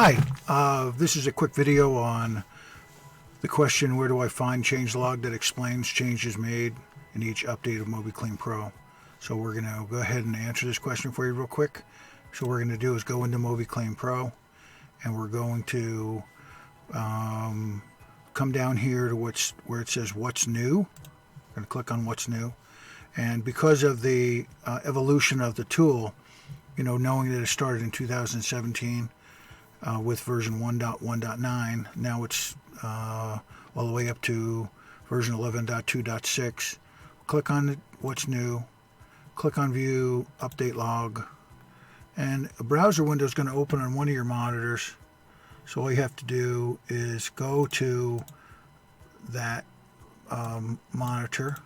Hi, this is a quick video on the question, where do I find changelog that explains changes made in each update of Mobiclean Pro. So we're going to go ahead and answer this question for you real quick. So what we're going to do is go into Mobiclean Pro, and we're going to come down here to where it says what's new. I'm going to click on what's new. And because of the evolution of the tool, knowing that it started in 2017, with version 1.1.9. Now it's all the way up to version 11.2.6. Click on what's new, click on view update log, and a browser window is going to open on one of your monitors. So all you have to do is go to that monitor,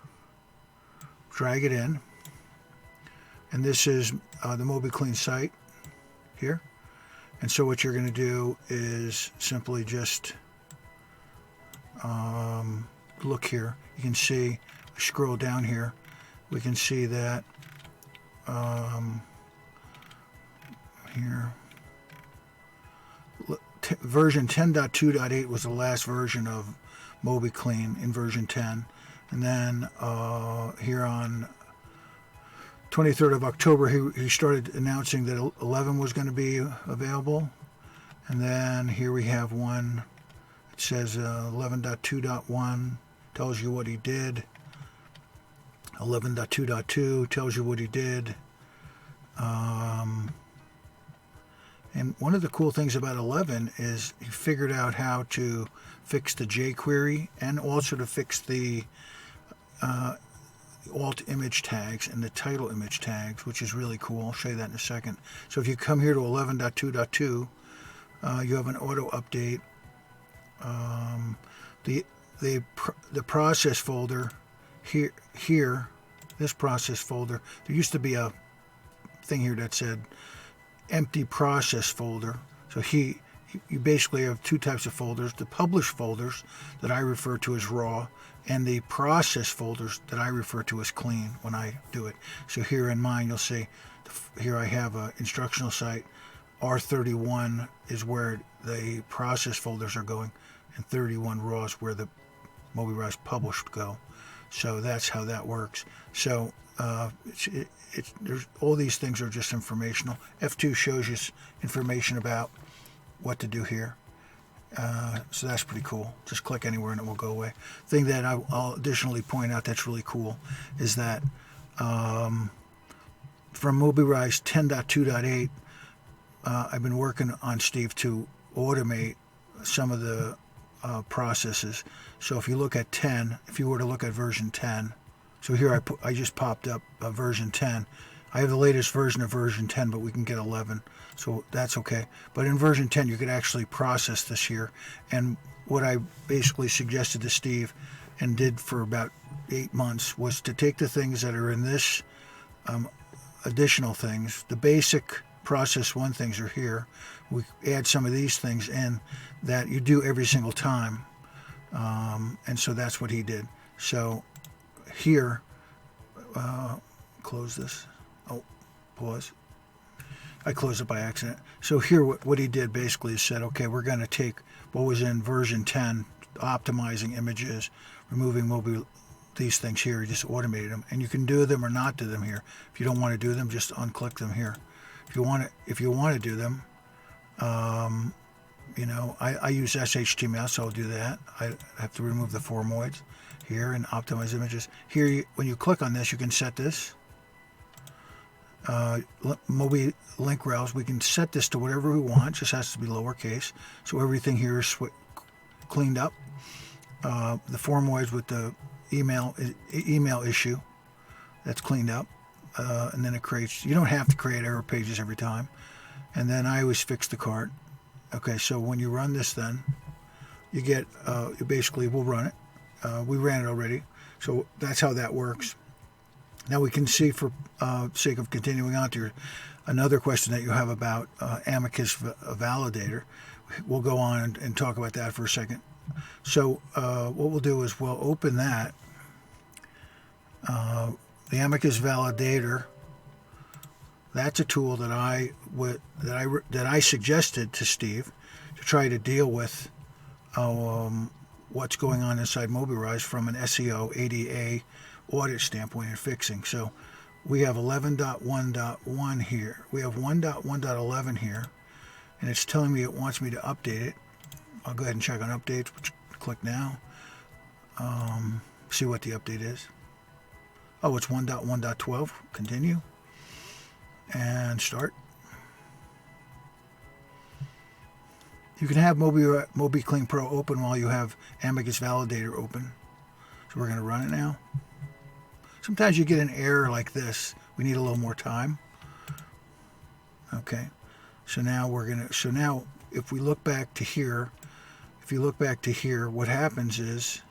drag it in, and this is the Mobiclean site here. And so what you're going to do is simply just look here. You can see, scroll down here, we can see that here, version 10.2.8 was the last version of Mobiclean in version 10. And then here on 23rd of October, he started announcing that 11 was going to be available. And then here we have one. It says 11.2.1 tells you what he did. 11.2.2 tells you what he did. And one of the cool things about 11 is he figured out how to fix the jQuery and also to fix the alt image tags and the title image tags, which is really cool. I'll show you that in a second. So if you come here to 11.2.2, you have an auto update. The process folder here, this process folder, there used to be a thing here that said empty process folder. So you basically have two types of folders: the publish folders that I refer to as raw, and the process folders that I refer to as clean when I do it. So here in mine, you'll see here I have an instructional site. R31 is where the process folders are going, and 31 raw is where the MobiRise published go. So that's how that works. So there's all these things are just informational. F2 shows you information about what to do here. So that's pretty cool. Just click anywhere and it will go away. Thing that I'll additionally point out that's really cool is that from MobiRise 10.2.8, I've been working on Steve to automate some of the processes. So if you look at 10, if you were to look at version 10, so here I just popped up version 10. I have the latest version of version 10, but we can get 11, so that's okay. But in version 10, you could actually process this here. And what I basically suggested to Steve and did for about 8 months was to take the things that are in this additional things. The basic process one things are here. We add some of these things in that you do every single time. And so that's what he did. So here, close this. Oh, pause. I closed it by accident. So here what he did basically is said, okay, we're going to take what was in version 10, optimizing images, removing these things here. He just automated them. And you can do them or not do them here. If you don't want to do them, just unclick them here. If you want to do them, I use SHTML, so I'll do that. I have to remove the formoids here and optimize images. Here, when you click on this, you can set this. Mobi link routes, we can set this to whatever we want. Just has to be lowercase. So everything here is cleaned up. The formoids with the email issue, that's cleaned up. And then it creates, you don't have to create error pages every time. And then I always fix the cart. Okay, so when you run this, then you get, basically we'll run it. We ran it already. So that's how that works. Now we can see, for sake of continuing on to another question that you have about Amicus Validator. We'll go on and talk about that for a second. So what we'll do is we'll open that. The Amicus Validator That's a tool that I suggested to Steve to try to deal with what's going on inside Mobirise from an SEO ADA audit standpoint and fixing. So we have 11.1.1 here. We have 1.1.11 here, and it's telling me it wants me to update it. I'll go ahead and check on updates. Click now. See what the update is. Oh, it's 1.1.12. Continue. And start. You can have Mobiclean Pro open while you have Amicus Validator open. So we're going to run it now. Sometimes you get an error like this. We need a little more time. Okay. So now if we look back to here, what happens is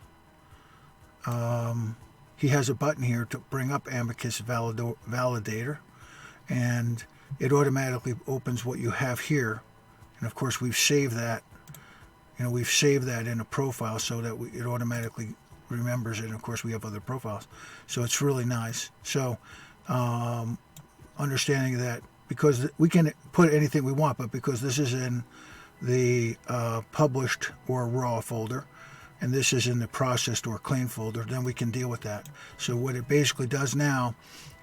he has a button here to bring up Amicus Validator, and it automatically opens what you have here. And of course, we've saved that. We've saved that in a profile so that it automatically remembers it. And of course, we have other profiles, so it's really nice. So understanding that, because we can put anything we want, but because this is in the published or raw folder, and this is in the processed or clean folder, then we can deal with that. So what it basically does now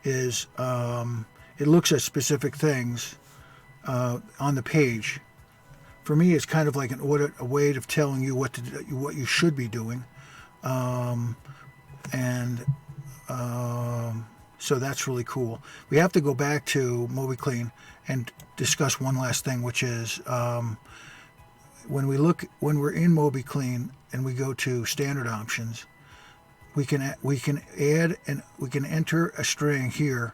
is it looks at specific things on the page. For me, it's kind of like an audit, a way of telling you what you should be doing, so that's really cool. We have to go back to Mobiclean and discuss one last thing, which is when we're in Mobiclean and we go to standard options, we can add and we can enter a string here.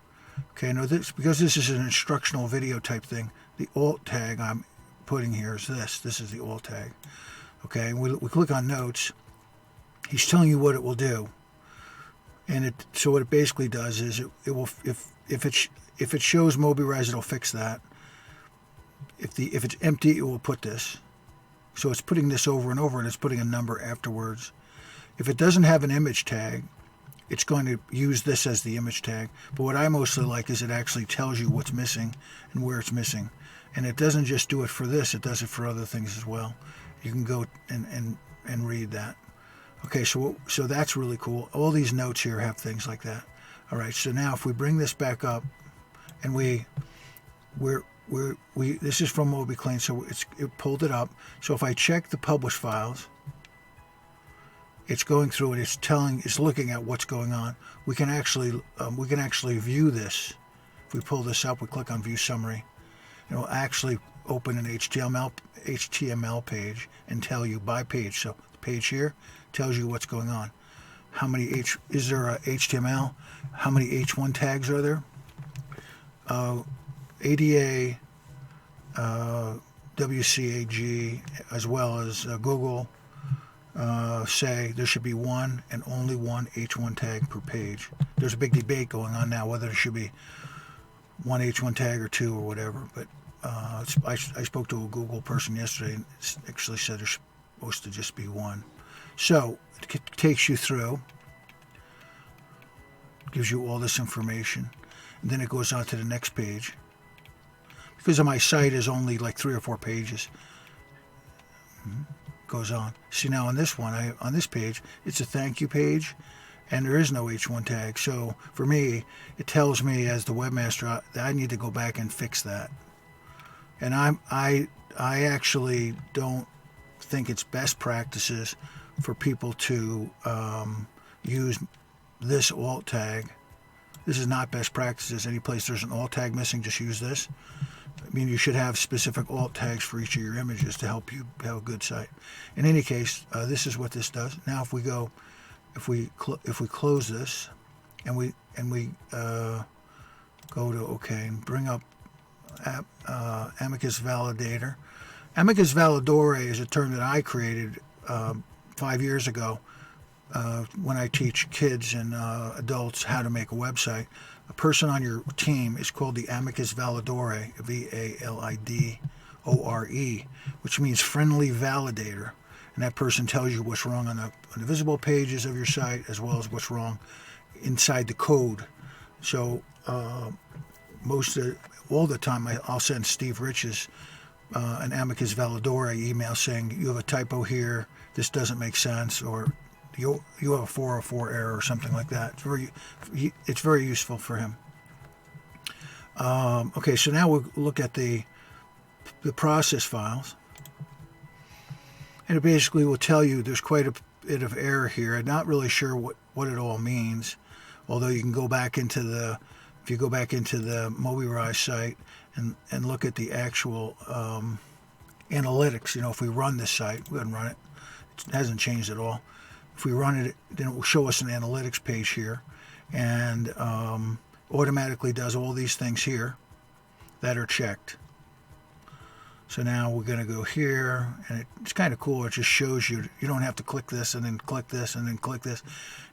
Okay, now because this is an instructional video type thing, the alt tag I'm putting here is this. This is the alt tag. Okay, we click on notes. He's telling you what it will do, and so what it basically does is it will, if it shows Mobirise, it'll fix that. If it's empty, it will put this. So it's putting this over and over, and it's putting a number afterwards. If it doesn't have an image tag, it's going to use this as the image tag. But what I mostly like is it actually tells you what's missing and where it's missing. And it doesn't just do it for this, it does it for other things as well. You can go and read that. Okay, so that's really cool. All these notes here have things like that. All right, so now if we bring this back up, and this is from Mobiclean, so it pulled it up. So if I check the published files, it's going through and it's looking at what's going on. We can actually view this. If we pull this up, we click on View Summary. It'll actually open an HTML page and tell you by page. So the page here tells you what's going on. How many is there a HTML? How many H1 tags are there? ADA, WCAG, as well as Google say there should be one and only one H1 tag per page. There's a big debate going on now whether there should be one H1 tag or two or whatever, but I spoke to a Google person yesterday and actually said there's supposed to just be one. So it takes you through, gives you all this information, and then it goes on to the next page. Because my site is only like 3 or 4 pages, goes on. See, now on this one, on this page, it's a thank you page, and there is no H1 tag. So for me, it tells me as the webmaster that I need to go back and fix that. And I actually don't think it's best practices for people to use this alt tag. This is not best practices. Any place there's an alt tag missing, just use this. I mean, you should have specific alt tags for each of your images to help you have a good site. In any case, this is what this does. Now, if we close this, and we go to OK and bring up Amicus Validator. Amicus Validator is a term that I created 5 years ago when I teach kids and adults how to make a website. A person on your team is called the Amicus Validator, V-A-L-I-D-O-R-E, which means friendly validator. And that person tells you what's wrong on the visible pages of your site, as well as what's wrong inside the code. So all the time I'll send Steve Rich's an Amicus Validator email saying you have a typo here, this doesn't make sense, or you have a 404 error or something like that. It's very useful for him. Okay, so now we'll look at the process files, and it basically will tell you there's quite a bit of error here. I'm not really sure what it all means, although you can go back into the, if you go back into the Mobiclean site and look at the actual analytics, if we run this site, we haven't run it, it hasn't changed at all. If we run it, then it will show us an analytics page here, and automatically does all these things here that are checked. So now we're going to go here, and it's kind of cool. It just shows you, you don't have to click this and then click this and then click this.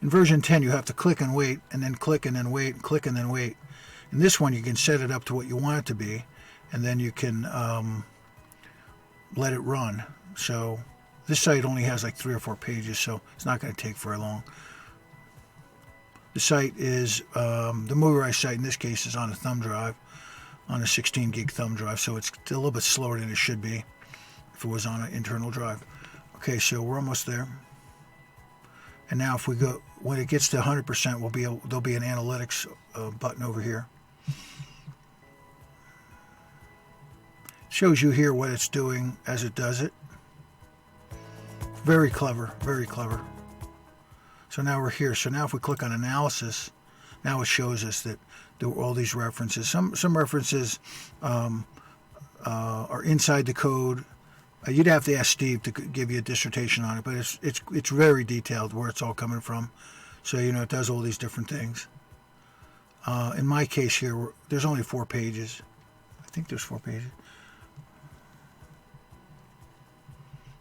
In version 10, you have to click and wait, and then click and then wait, and click and then wait. In this one, you can set it up to what you want it to be, and then you can let it run. So this site only has like 3 or 4 pages, so it's not going to take very long. The site is, the Mobiclean site in this case is on a thumb drive, on a 16 gig thumb drive, so it's a little bit slower than it should be if it was on an internal drive. Okay, so we're almost there. And now if we go, when it gets to 100%, there'll be an analytics button over here. Shows you here what it's doing as it does it. Very clever, very clever. So now we're here. So now if we click on analysis, now it shows us that there were all these references. Some references are inside the code. You'd have to ask Steve to give you a dissertation on it, but it's very detailed where it's all coming from. So it does all these different things. In my case here, there's only 4 pages. I think there's 4 pages.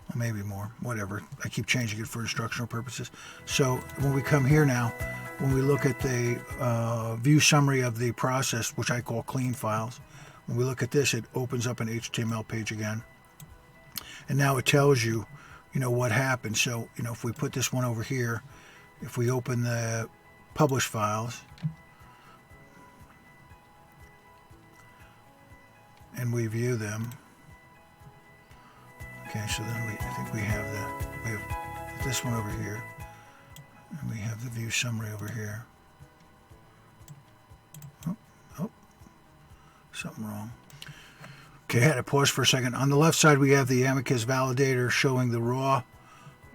Well, maybe more. Whatever. I keep changing it for instructional purposes. So when we come here now, when we look at the view summary of the process, which I call clean files, when we look at this, it opens up an HTML page again. And now it tells you, what happened. So, if we put this one over here, if we open the publish files, and we view them, okay, so then I think we have this one over here, and we have the view summary over here. Oh, something wrong. Okay, I had to pause for a second. On the left side, we have the Amicus Validator showing the raw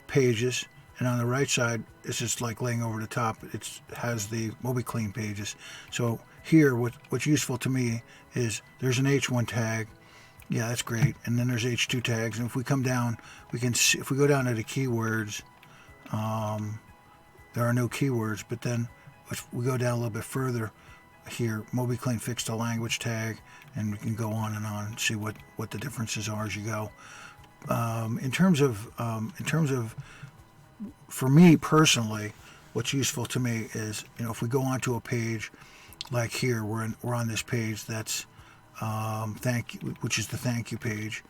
pages, and on the right side, it's just like laying over the top. It has the Mobiclean pages. So here, what's useful to me is there's an H1 tag. Yeah, that's great. And then there's H2 tags. And if we come down, we can see, if we go down to the keywords, there are no keywords. But then if we go down a little bit further here, Mobiclean fixed a language tag, and we can go on and see what the differences are as you go. In terms of, for me personally, what's useful to me is, if we go onto a page like here, we're on this page that's thank you, which is the thank you page,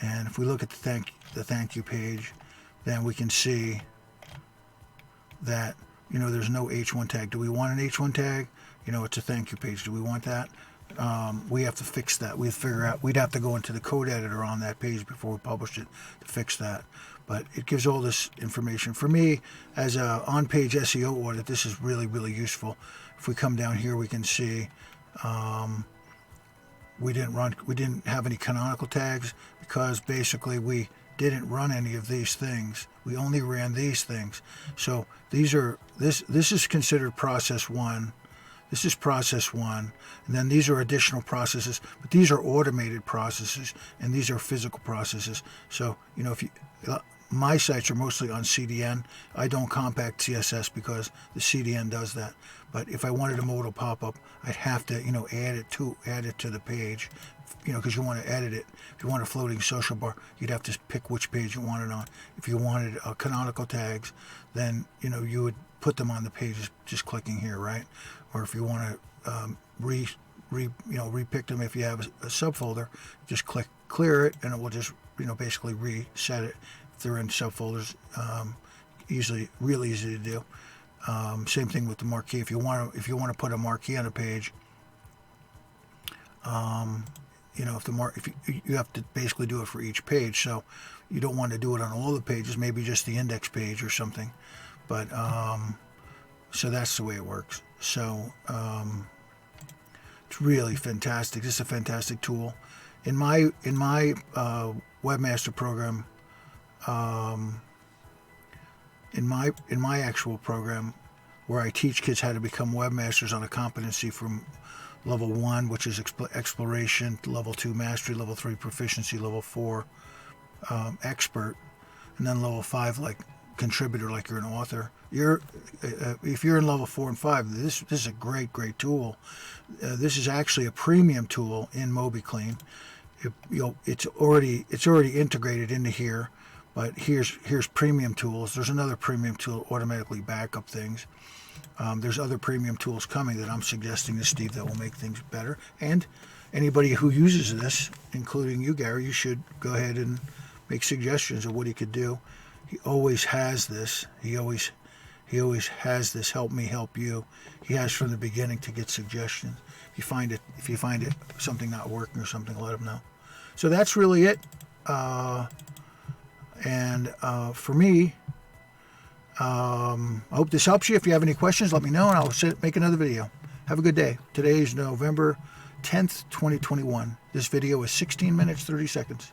and if we look at the thank you page, then we can see that there's no H1 tag. Do we want an H1 tag? It's a thank you page. Do we want that? We have to fix that. We figure out. We'd have to go into the code editor on that page before we publish it to fix that. But it gives all this information. For me, as a on-page SEO audit, this is really, really useful. If we come down here, we can see we didn't have any canonical tags because basically we didn't run any of these things. We only ran these things. So this is considered process 1. This is process 1, and then these are additional processes, but these are automated processes, and these are physical processes. So, my sites are mostly on CDN. I don't compact CSS because the CDN does that. But if I wanted a modal pop-up, I'd have to, add it to the page, because you want to edit it. If you want a floating social bar, you'd have to pick which page you want it on. If you wanted canonical tags, then, you would put them on the page just clicking here, right? Or if you want to repick them, if you have a subfolder, just click clear it, and it will just basically reset it if they're in subfolders. Real easy to do. Same thing with the marquee. If you want to put a marquee on a page, You know, if you have to basically do it for each page, so you don't want to do it on all the pages, maybe just the index page or something. But so that's the way it works. So it's really fantastic. This is a fantastic tool. In my webmaster program, in my actual program, where I teach kids how to become webmasters on a competency from level 1, which is exploration, level 2 mastery, level 3 proficiency, level 4 expert, and then level 5 like contributor, like you're an author. If you're in level 4 and 5, this is a great tool. This is actually a premium tool in Mobiclean. It's already integrated into here, but here's premium tools. There's another premium tool, automatically backup things. There's other premium tools coming that I'm suggesting to Steve that will make things better. And anybody who uses this, including you, Gary, you should go ahead and make suggestions of what he could do. He always has this. He always has this. Help me, help you. He has from the beginning to get suggestions. If you find it something not working or something, let him know. So that's really it. For me, I hope this helps you. If you have any questions, let me know, and I'll make another video. Have a good day. Today is November 10th, 2021. This video is 16 minutes, 30 seconds.